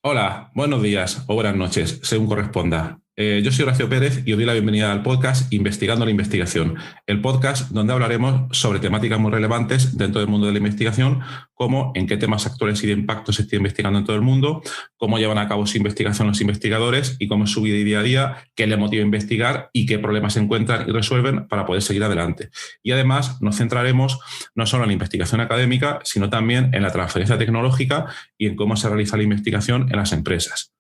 Hola, buenos días o buenas noches, según corresponda. Yo soy Horacio Pérez y os doy la bienvenida al podcast Investigando la Investigación, el podcast donde hablaremos sobre temáticas muy relevantes dentro del mundo de la investigación, como en qué temas actuales y de impacto se está investigando en todo el mundo, cómo llevan a cabo su investigación los investigadores y cómo es su vida y día a día, qué les motiva a investigar y qué problemas se encuentran y resuelven para poder seguir adelante. Y además nos centraremos no solo en la investigación académica, sino también en la transferencia tecnológica y en cómo se realiza la investigación en las empresas.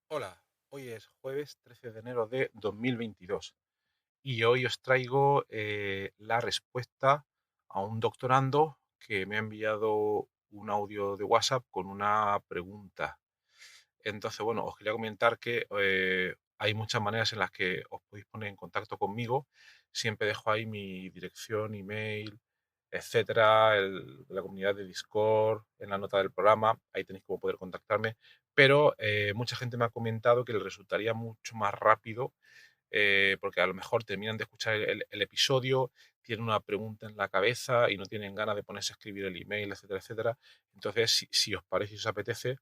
Hola, hoy es jueves 13 de enero de 2022 y hoy os traigo la respuesta a un doctorando que me ha enviado un audio de WhatsApp con una pregunta. Entonces, bueno, os quería comentar que hay muchas maneras en las que os podéis poner en contacto conmigo. Siempre dejo ahí mi dirección, email, etcétera, la comunidad de Discord, en la nota del programa. Ahí tenéis cómo poder contactarme. Pero mucha gente me ha comentado que le resultaría mucho más rápido porque a lo mejor terminan de escuchar el episodio, tienen una pregunta en la cabeza y no tienen ganas de ponerse a escribir el email, etcétera, etcétera. Entonces, si os parece y os apetece,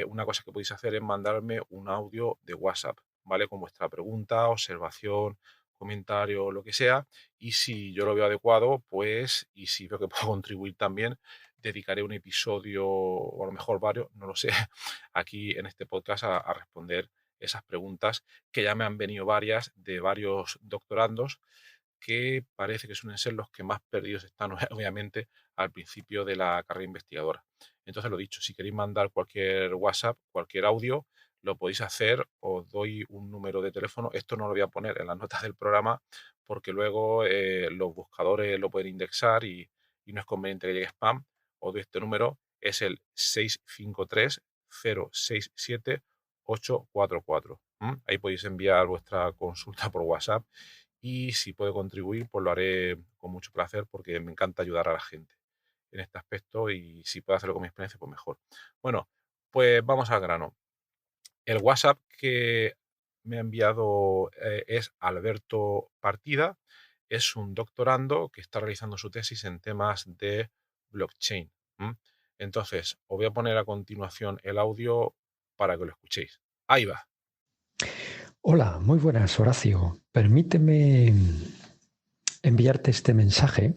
una cosa que podéis hacer es mandarme un audio de WhatsApp, ¿vale? Con vuestra pregunta, observación, comentario, lo que sea. Y si yo lo veo adecuado, pues, y si veo que puedo contribuir también, dedicaré un episodio, o a lo mejor varios, no lo sé, aquí en este podcast a responder esas preguntas que ya me han venido varias de varios doctorandos que parece que suelen ser los que más perdidos están, obviamente, al principio de la carrera investigadora. Entonces, lo dicho, si queréis mandar cualquier WhatsApp, cualquier audio, lo podéis hacer, os doy un número de teléfono. Esto no lo voy a poner en las notas del programa porque luego los buscadores lo pueden indexar y no es conveniente que llegue spam. Os doy este número, es el 653 067 844. Ahí podéis enviar vuestra consulta por WhatsApp y si puedo contribuir, pues lo haré con mucho placer porque me encanta ayudar a la gente en este aspecto y si puedo hacerlo con mi experiencia, pues mejor. Bueno, pues vamos al grano. El WhatsApp que me ha enviado es Alberto Partida, es un doctorando que está realizando su tesis en temas de blockchain. Entonces, os voy a poner a continuación el audio para que lo escuchéis. Ahí va. Hola, muy buenas, Horacio. Permíteme enviarte este mensaje.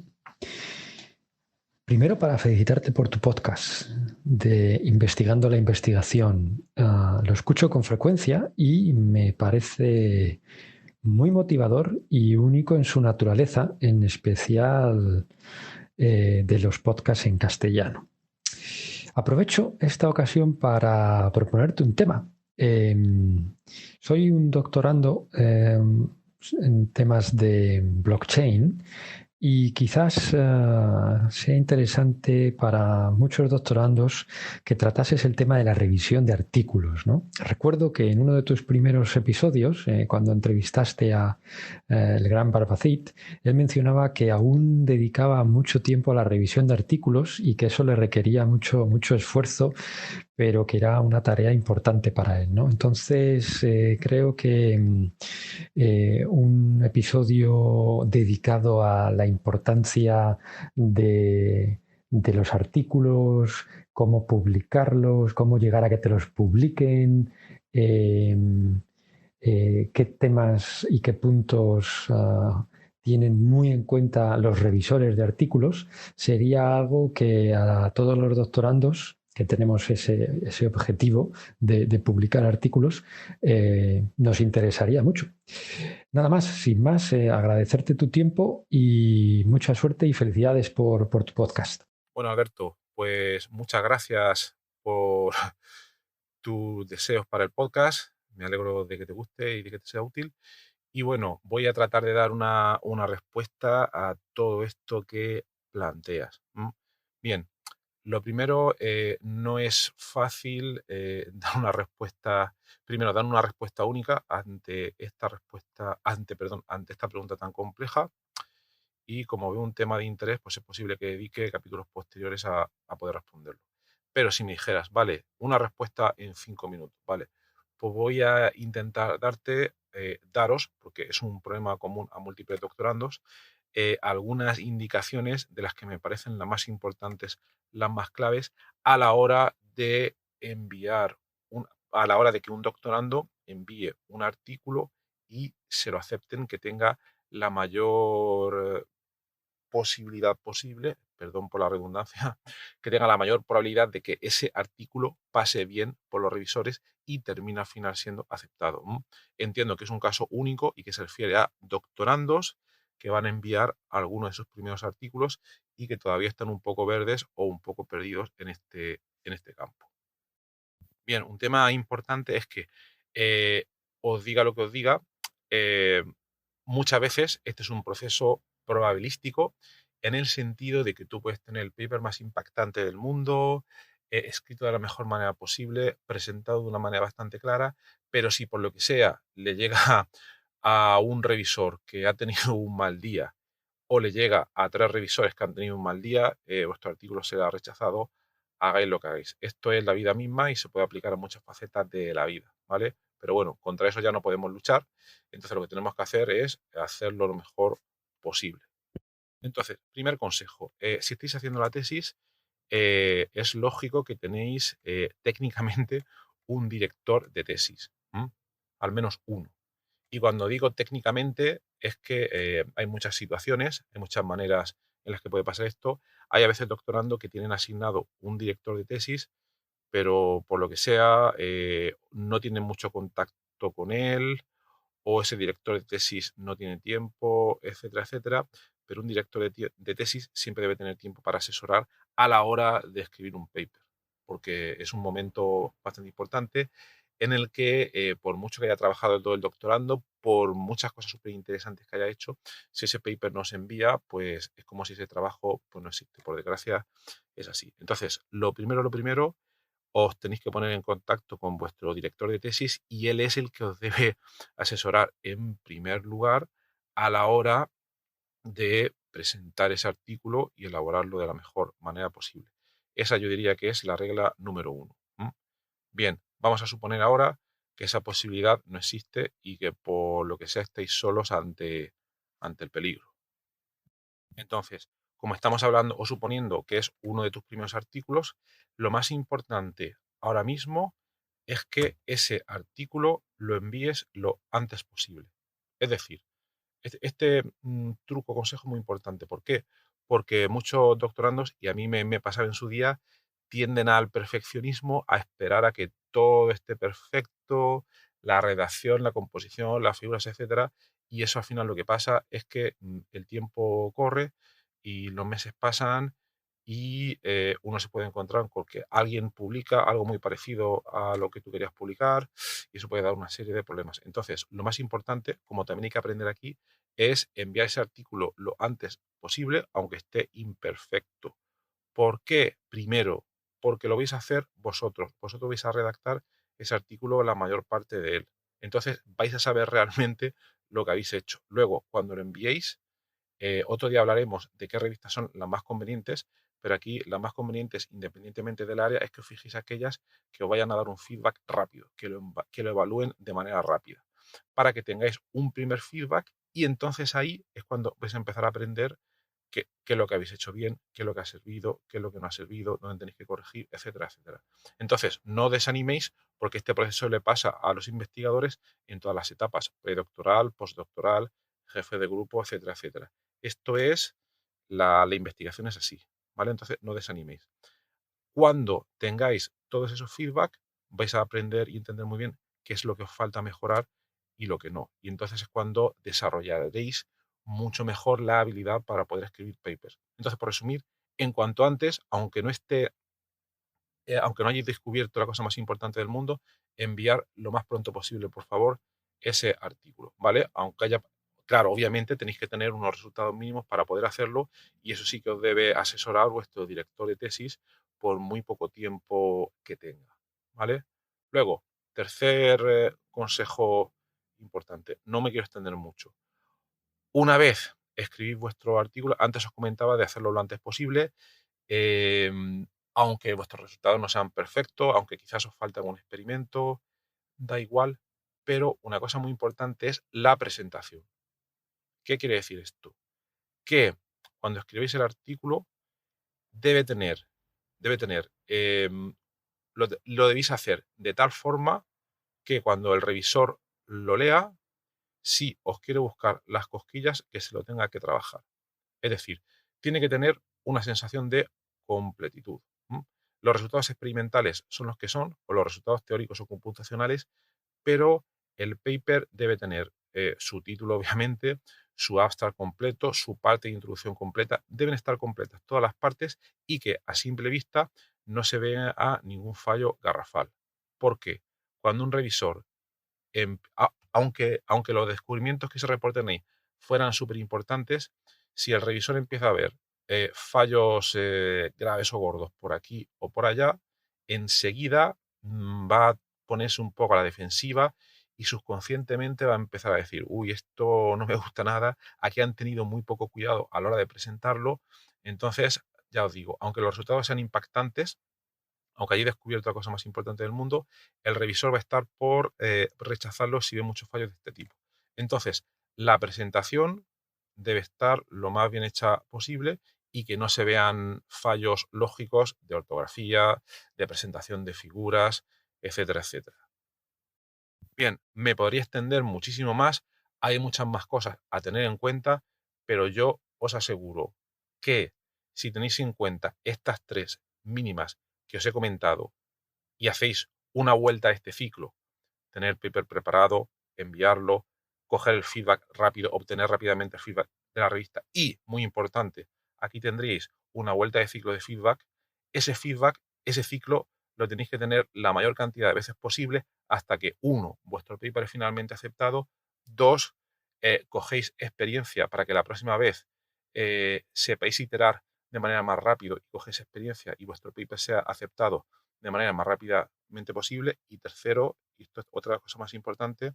Primero para felicitarte por tu podcast de Investigando la Investigación. Lo escucho con frecuencia y me parece muy motivador y único en su naturaleza, en especial de los podcasts en castellano. Aprovecho esta ocasión para proponerte un tema. Soy un doctorando en temas de blockchain y quizás sea interesante para muchos doctorandos que tratases el tema de la revisión de artículos, ¿no? Recuerdo que en uno de tus primeros episodios, cuando entrevistaste a el gran Barbacid, él mencionaba que aún dedicaba mucho tiempo a la revisión de artículos y que eso le requería mucho esfuerzo, pero que era una tarea importante para él, ¿no? Entonces, creo que un episodio dedicado a la importancia de los artículos, cómo publicarlos, cómo llegar a que te los publiquen, eh, qué temas y qué puntos tienen muy en cuenta los revisores de artículos, sería algo que a todos los doctorandos que tenemos ese objetivo de publicar artículos, nos interesaría mucho. Nada más, sin más, agradecerte tu tiempo y mucha suerte y felicidades por tu podcast. Bueno, Alberto, pues muchas gracias por tus deseos para el podcast. Me alegro de que te guste y de que te sea útil. Y bueno, voy a tratar de dar una respuesta a todo esto que planteas. Bien, lo primero, no es fácil dar una respuesta, primero, dar una respuesta única ante esta respuesta, ante esta pregunta tan compleja. Y como veo un tema de interés, pues es posible que dedique capítulos posteriores a poder responderlo. Pero si me dijeras, vale, una respuesta en 5 minutos, vale, pues voy a intentar darte daros, porque es un problema común a múltiples doctorandos, algunas indicaciones de las que me parecen las más importantes, las más claves, a la hora de enviar, a la hora de que un doctorando envíe un artículo y se lo acepten, que tenga la mayor posibilidad posible, perdón por la redundancia, que tenga la mayor probabilidad de que ese artículo pase bien por los revisores y termine al final siendo aceptado. Entiendo que es un caso único y que se refiere a doctorandos que van a enviar algunos de sus primeros artículos y que todavía están un poco verdes o un poco perdidos en este campo. Bien, un tema importante es que os diga lo que os diga, eh, muchas veces este es un proceso probabilístico en el sentido de que tú puedes tener el paper más impactante del mundo, escrito de la mejor manera posible, presentado de una manera bastante clara, pero si por lo que sea le llega a un revisor que ha tenido un mal día o le llega a 3 revisores que han tenido un mal día, vuestro artículo será rechazado, hagáis lo que hagáis. Esto es la vida misma y se puede aplicar a muchas facetas de la vida, ¿vale? Pero bueno, contra eso ya no podemos luchar, entonces lo que tenemos que hacer es hacerlo lo mejor posible. Entonces, primer consejo, si estáis haciendo la tesis, es lógico que tenéis técnicamente un director de tesis, al menos uno. Y cuando digo técnicamente es que hay muchas situaciones, hay muchas maneras en las que puede pasar esto. Hay a veces doctorando que tienen asignado un director de tesis, pero por lo que sea no tienen mucho contacto con él, o ese director de tesis no tiene tiempo, etcétera, etcétera. Pero un director de tesis siempre debe tener tiempo para asesorar a la hora de escribir un paper, porque es un momento bastante importante en el que, por mucho que haya trabajado todo el doctorando, por muchas cosas súper interesantes que haya hecho, si ese paper no se envía, pues es como si ese trabajo pues, no existe. Por desgracia, es así. Entonces, lo primero, os tenéis que poner en contacto con vuestro director de tesis y él es el que os debe asesorar en primer lugar a la hora de presentar ese artículo y elaborarlo de la mejor manera posible. Esa yo diría que es la regla número 1. Bien, vamos a suponer ahora que esa posibilidad no existe y que por lo que sea estáis solos ante el peligro. Entonces, como estamos hablando o suponiendo que es uno de tus primeros artículos, lo más importante ahora mismo es que ese artículo lo envíes lo antes posible. Es decir, este truco, consejo muy importante. ¿Por qué? Porque muchos doctorandos, y a mí me pasaba en su día, tienden al perfeccionismo, a esperar a que todo esté perfecto, la redacción, la composición, las figuras, etcétera, y eso al final lo que pasa es que el tiempo corre y los meses pasan y uno se puede encontrar con que alguien publica algo muy parecido a lo que tú querías publicar y eso puede dar una serie de problemas. Entonces, lo más importante, como también hay que aprender aquí, es enviar ese artículo lo antes posible, aunque esté imperfecto. ¿Por qué? Primero, porque lo vais a hacer vosotros. Vosotros vais a redactar ese artículo la mayor parte de él. Entonces vais a saber realmente lo que habéis hecho. Luego, cuando lo enviéis, otro día hablaremos de qué revistas son las más convenientes, pero aquí las más convenientes, independientemente del área, es que os fijéis aquellas que os vayan a dar un feedback rápido, que lo evalúen de manera rápida, para que tengáis un primer feedback y entonces ahí es cuando vais a empezar a aprender qué es lo que habéis hecho bien, qué es lo que ha servido, qué es lo que no ha servido, dónde tenéis que corregir, etcétera, etcétera. Entonces, no desaniméis porque este proceso le pasa a los investigadores en todas las etapas, predoctoral, postdoctoral, jefe de grupo, etcétera, etcétera. Esto es, la investigación es así, ¿vale? Entonces, no desaniméis. Cuando tengáis todos esos feedback, vais a aprender y entender muy bien qué es lo que os falta mejorar y lo que no. Y entonces es cuando desarrollaréis mucho mejor la habilidad para poder escribir papers. Entonces, por resumir, en cuanto antes, aunque no hayáis descubierto la cosa más importante del mundo, enviar lo más pronto posible, por favor, ese artículo, ¿vale? Aunque haya, claro, obviamente tenéis que tener unos resultados mínimos para poder hacerlo y eso sí que os debe asesorar vuestro director de tesis por muy poco tiempo que tenga, ¿vale? Luego, tercer consejo importante, no me quiero extender mucho. Una vez escribís vuestro artículo, antes os comentaba de hacerlo lo antes posible, aunque vuestros resultados no sean perfectos, aunque quizás os falte algún experimento, da igual, pero una cosa muy importante es la presentación. ¿Qué quiere decir esto? Que cuando escribís el artículo lo debéis hacer de tal forma que cuando el revisor lo lea, si os quiere buscar las cosquillas, que se lo tenga que trabajar. Es decir, tiene que tener una sensación de completitud. Los resultados experimentales son los que son, o los resultados teóricos o computacionales, pero el paper debe tener su título, obviamente, su abstract completo, su parte de introducción completa. Deben estar completas todas las partes y que a simple vista no se vea a ningún fallo garrafal. ¿Por qué? Cuando un revisor, aunque los descubrimientos que se reporten ahí fueran súper importantes, si el revisor empieza a ver fallos graves o gordos por aquí o por allá, enseguida va a ponerse un poco a la defensiva y subconscientemente va a empezar a decir, uy, esto no me gusta nada, aquí han tenido muy poco cuidado a la hora de presentarlo. Entonces, ya os digo, aunque los resultados sean impactantes, aunque haya descubierto la cosa más importante del mundo, el revisor va a estar por rechazarlo si ve muchos fallos de este tipo. Entonces, la presentación debe estar lo más bien hecha posible y que no se vean fallos lógicos de ortografía, de presentación de figuras, etcétera, etcétera. Bien, me podría extender muchísimo más, hay muchas más cosas a tener en cuenta, pero yo os aseguro que si tenéis en cuenta estas 3 mínimas que os he comentado y hacéis una vuelta a este ciclo, tener el paper preparado, enviarlo, coger el feedback rápido, obtener rápidamente el feedback de la revista y, muy importante, aquí tendréis una vuelta de ciclo de feedback. Ese feedback, ese ciclo, lo tenéis que tener la mayor cantidad de veces posible hasta que, 1, vuestro paper es finalmente aceptado, 2, cogéis experiencia para que la próxima vez sepáis iterar de manera más rápido y cogéis experiencia y vuestro paper sea aceptado de manera más rápidamente posible. Y tercero, y esto es otra cosa más importante,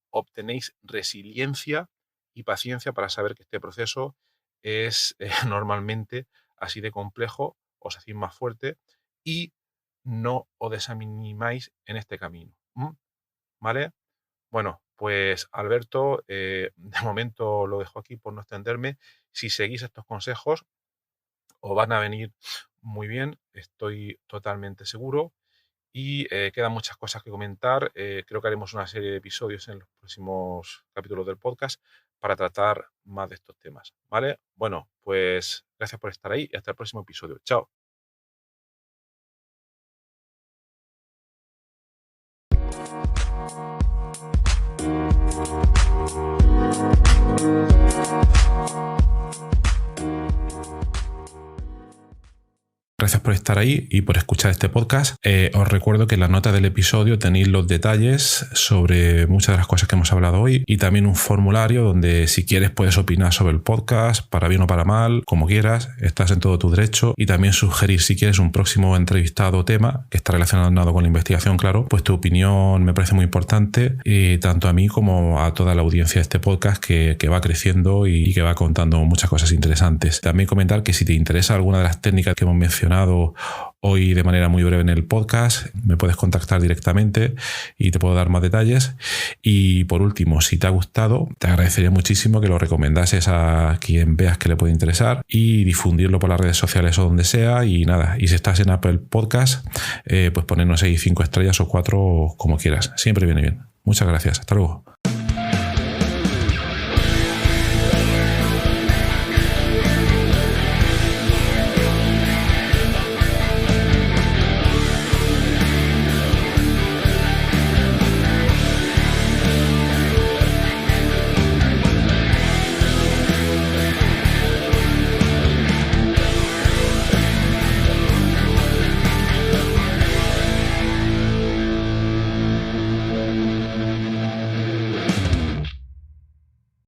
obtenéis resiliencia y paciencia para saber que este proceso es normalmente así de complejo, os hacéis más fuerte y no os desanimáis en este camino. ¿Vale? Bueno, pues Alberto, de momento lo dejo aquí por no extenderme. Si seguís estos consejos, os van a venir muy bien, estoy totalmente seguro. Y quedan muchas cosas que comentar. Creo que haremos una serie de episodios en los próximos capítulos del podcast para tratar más de estos temas. ¿Vale? Bueno, pues gracias por estar ahí y hasta el próximo episodio. Chao. Gracias por estar ahí y por escuchar este podcast. Os recuerdo que en las notas del episodio tenéis los detalles sobre muchas de las cosas que hemos hablado hoy y también un formulario donde si quieres puedes opinar sobre el podcast, para bien o para mal, como quieras, estás en todo tu derecho, y también sugerir si quieres un próximo entrevistado o tema que está relacionado con la investigación, claro, pues tu opinión me parece muy importante, tanto a mí como a toda la audiencia de este podcast que va creciendo y que va contando muchas cosas interesantes. También comentar que si te interesa alguna de las técnicas que hemos mencionado hoy de manera muy breve en el podcast, me puedes contactar directamente y te puedo dar más detalles. Y por último, si te ha gustado, te agradecería muchísimo que lo recomendases a quien veas que le puede interesar y difundirlo por las redes sociales o donde sea. Y nada, y si estás en Apple Podcast, pues ponernos ahí 5 estrellas o 4 como quieras, siempre viene bien. Muchas gracias, hasta luego.